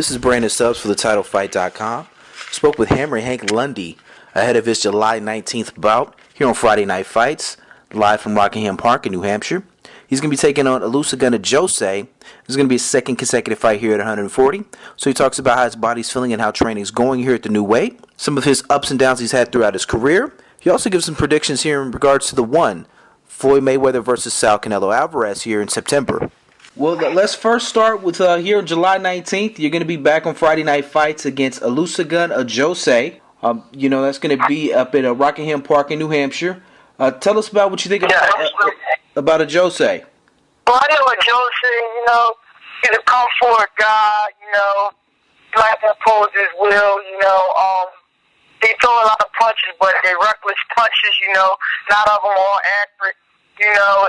This is Brandon Stubbs for TheTitleFight.com. Spoke with Hammerin Hank Lundy ahead of his July 19th bout here on Friday Night Fights, live from Rockingham Park in New Hampshire. He's going to be taking on Olusegun Ajose. This is going to be his second consecutive fight here at 140. So he talks about how his body's feeling and how training's going here at the new weight, some of his ups and downs he's had throughout his career. He also gives some predictions here in regards to the one, Floyd Mayweather versus Sal Canelo Alvarez here in September. Well, let's first start with here on July 19th. You're going to be back on Friday Night Fights against Olusegun Ajose. That's going to be up at Rockingham Park in New Hampshire. Tell us about what you think about Ajose. Well, I know Ajose, he's a come forward guy, he likes to impose his will, he throw a lot of punches, but they're reckless punches, not of them all accurate. I'm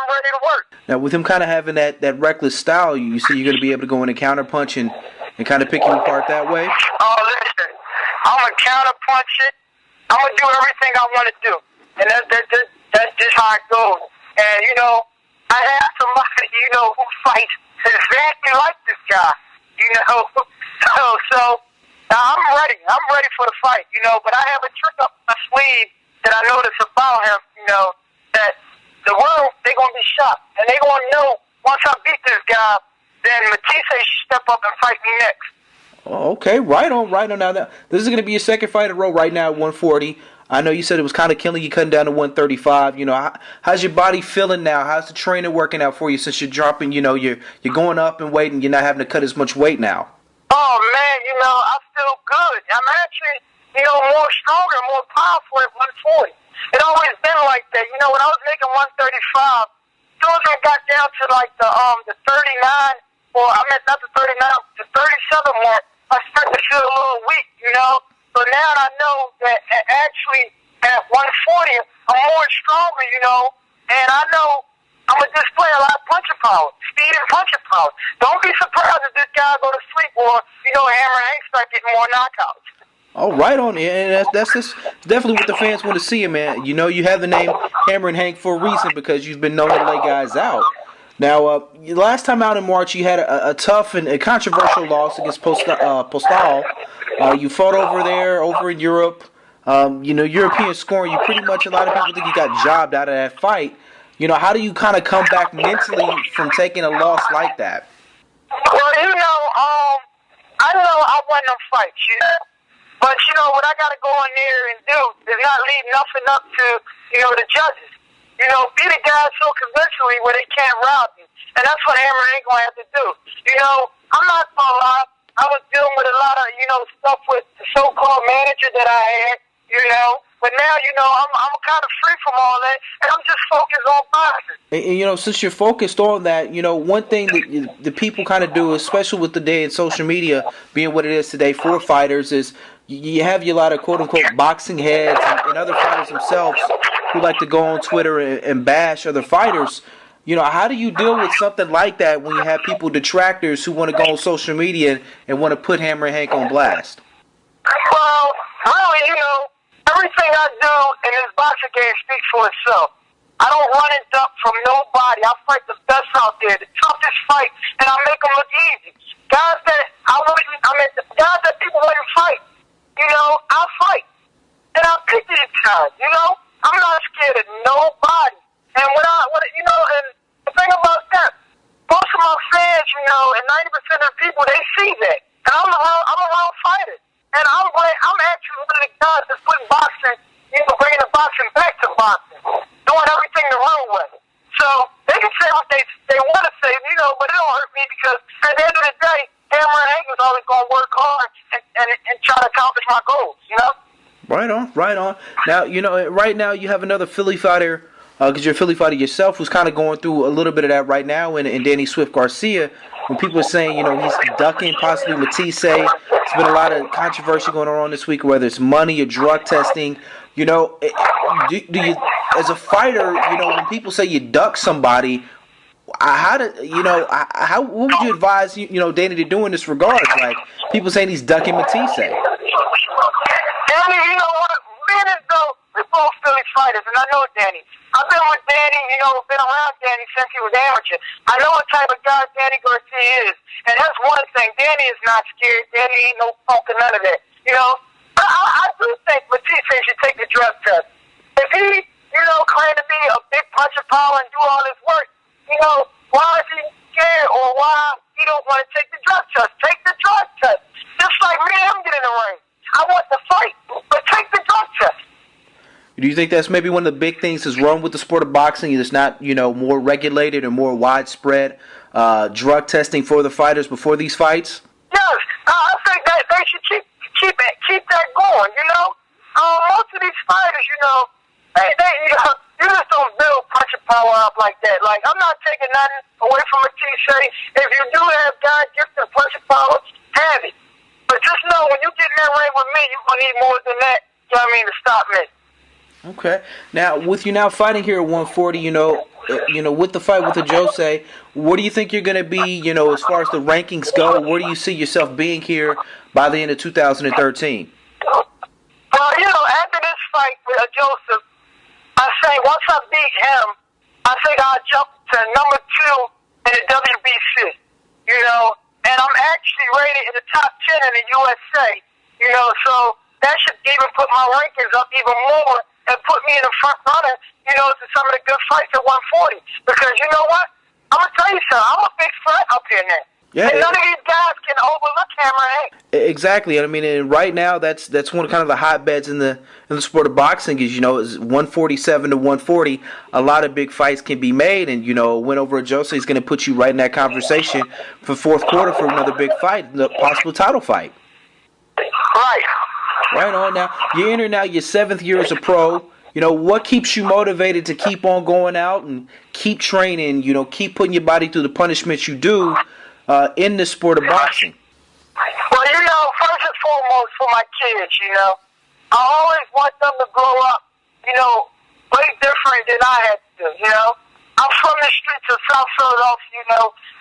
ready to work. Now, with him kind of having that reckless style, you see you're going to be able to go in and counter punch and kind of pick him apart that way? Oh, listen, I'm going to counter punch it. I'm going to do everything I want to do. And that's just how it goes. And, I have somebody, who fights exactly like this guy, So I'm ready. I'm ready for the fight, but I have a trick up my sleeve that I notice about him, that the world, they're going to be shocked. And they're going to know, once I beat this guy, then Matthysse should step up and fight me next. Oh, okay, right on. Now, this is going to be your second fight in a row right now at 140. I know you said it was kind of killing you cutting down to 135. How's your body feeling now? How's the training working out for you since you're dropping, you're going up in weight and you're not having to cut as much weight now? Oh, man, I feel good. I'm actually, more stronger, more powerful at 140. It always been like that. When I was making 135, as soon as I got down to like the 39, not the 39, the 37 mark, I started to feel a little weak, So now I know that actually at 140, I'm more stronger, and I know I'm going to display a lot of punching power, speed and punching power. Don't be surprised if this guy go to sleep or, Hammerin Hank start getting more knockouts. Oh, right on. And that's just definitely what the fans want to see, man. You have the name Hammerin Hank for a reason because you've been known to lay guys out. Now, last time out in March, you had a tough and a controversial loss against Postal. You fought over in Europe. European scoring. You pretty much, a lot of people think you got jobbed out of that fight. How do you kind of come back mentally from taking a loss like that? Well, I know I won them fights, But, what I got to go in there and do is not leave nothing up to, the judges. Beat the guys so convincingly where they can't rout me. And that's what Hammerin ain't going to have to do. I'm not going to lie. I was dealing with a lot of, stuff with the so-called manager that I had, But now, I'm kind of free from all that, and I'm just focused on boxing. And, since you're focused on that, one thing that the people kind of do, especially with the day in social media being what it is today for fighters, is you have a lot of quote-unquote boxing heads and other fighters themselves who like to go on Twitter and bash other fighters. How do you deal with something like that when you have people, detractors, who want to go on social media and want to put Hammerin Hank on blast? Well, really, everything I do in this boxing game speaks for itself. I don't run and duck from nobody. I fight the best out there, the toughest fight, and I make them look easy. Guys that people wouldn't fight, I fight. And I pick these guys, I'm not scared of nobody. And and the thing about that, most of my fans, and 90% of the people, they see that. And I'm a real fighter. And I'm actually one of the guys that's putting boxing, bringing the boxing back to boxing, doing everything the real way. So they can say what they want to say, but it don't hurt me because at the end of the day, Hammerin Hank is always going to work hard and try to accomplish my goals, Right on. Now, right now you have another Philly fighter, because you're a Philly fighter yourself, who's kind of going through a little bit of that right now, and Danny Swift Garcia, when people are saying, he's ducking possibly Matthysse. There's been a lot of controversy going on this week, whether it's money or drug testing. Do you, as a fighter, when people say you duck somebody, what would you advise, Danny to do in this regard? Like, people saying he's ducking Matthysse. Danny, what? Being as though we're both Philly fighters, and I know Danny. I've been with Danny, been around Danny since he was amateur. I know what type of guy Danny Garcia is. And that's one thing. Danny is not scared. Danny ain't no punk or none of that. I do think Matthysse should take the drug test. If he, claim to be a big punch of power and do all this work, why is he scared or why he don't want to take the drug test? Take the drug test. Just like me and him get in the ring. I want to fight, but take the drug test. Do you think that's maybe one of the big things that's wrong with the sport of boxing? It's not, more regulated or more widespread drug testing for the fighters before these fights? Yes, I think that they should keep that going. Most of these fighters, you just don't build punch and power up like that. Like, I'm not taking nothing away from Matthysse. If you do have God gifted punch and power, have it. But just know when you get in that ring with me, you're gonna need more than that. To stop me. Okay. Now, with you now fighting here at 140, with the fight with Ajose, what do you think you're going to be, as far as the rankings go? Where do you see yourself being here by the end of 2013? After this fight with Ajose, I say once I beat him, I think I'll jump to number 2 in the WBC, and I'm actually rated in the top 10 in the USA, so that should even put my rankings up even more and put me in the front runner, to some of the good fights at 140. Because you know what? I'm going to tell you something. I'm a big threat up here now. Yeah, and none of these guys can overlook Hammerin Hank. Exactly. And right now that's one of kind of the hotbeds in the sport of boxing is, is 147 to 140. A lot of big fights can be made, and a win over Ajose is going to put you right in that conversation for fourth quarter for another big fight, the possible title fight. Right. Right on. Now, you're entering now your 7th year as a pro. What keeps you motivated to keep on going out and keep training, keep putting your body through the punishments you do in the sport of boxing? Well, first and foremost for my kids, I always want them to grow up, way different than I had to, I'm from the streets of South Philadelphia,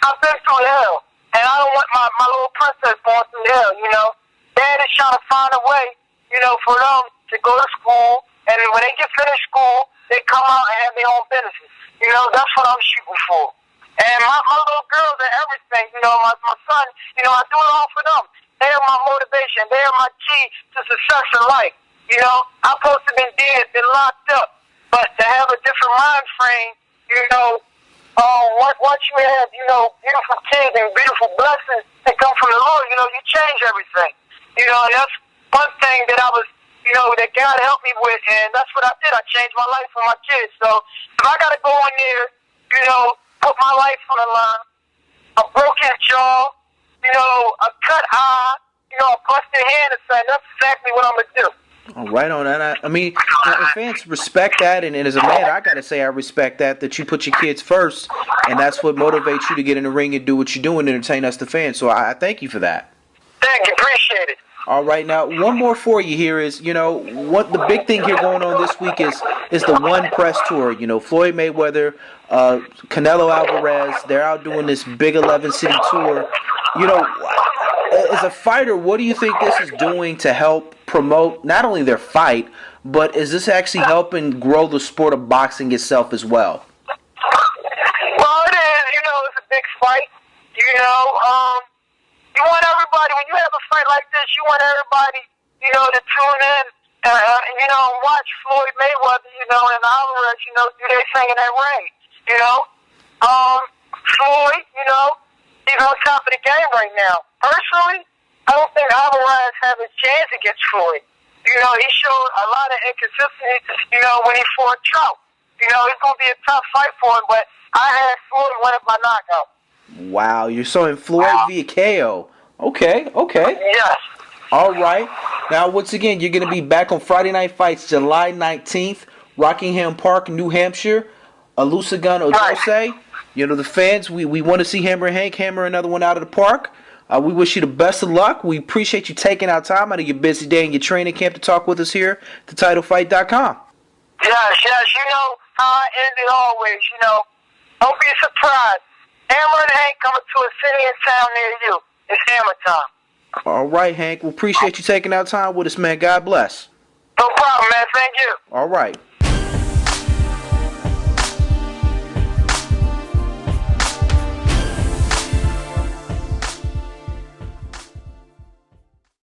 I've been through hell, and I don't want my little princess going through hell, Dad is trying to find a way, for them to go to school, and when they get finished school, they come out and have their own businesses. That's what I'm shooting for. And my little girls and everything, my son, I do it all for them. They are my motivation. They are my key to success in life. I'm supposed to be dead, been locked up, but to have a different mind frame, once you have, beautiful kids and beautiful blessings that come from the Lord, you change everything. And that's one thing that I was, that God helped me with, and that's what I did. I changed my life for my kids. So if I got to go in there, put my life on the line, a broken jaw, a cut eye, a busted hand, and say, that's exactly what I'm going to do. Oh, right on. And the fans respect that, and as a man, I got to say I respect that you put your kids first, and that's what motivates you to get in the ring and do what you do and entertain us, the fans. So I thank you for that. Thank you. Appreciate it. All right, now one more for you here is, what the big thing here going on this week is the One Press Tour. Floyd Mayweather, Canelo Alvarez, they're out doing this big 11-city tour. As a fighter, what do you think this is doing to help promote not only their fight, but is this actually helping grow the sport of boxing itself as well? Well, it is. It's a big fight. You want everybody, when you have a fight like this, you want everybody, to tune in and watch Floyd Mayweather, and Alvarez, do their thing in that ring, Floyd, he's on top of the game right now. Personally, I don't think Alvarez has a chance against Floyd. He showed a lot of inconsistency, when he fought Trout. It's going to be a tough fight for him, but I had Floyd win it by knockout. Wow, you're showing Floyd via KO. Okay. Yes. All right. Now, once again, you're going to be back on Friday Night Fights, July 19th, Rockingham Park, New Hampshire. Olusegun Ajose. Right. The fans, we want to see Hammerin Hank hammer another one out of the park. We wish you the best of luck. We appreciate you taking out time out of your busy day and your training camp to talk with us here at TheTitleFight.com. Yes. How I end it always, Don't be surprised. Hammerin Hank coming to a city and town near you. It's hammer time. All right, Hank. We appreciate you taking out time with us, man. God bless. No problem, man. Thank you. All right.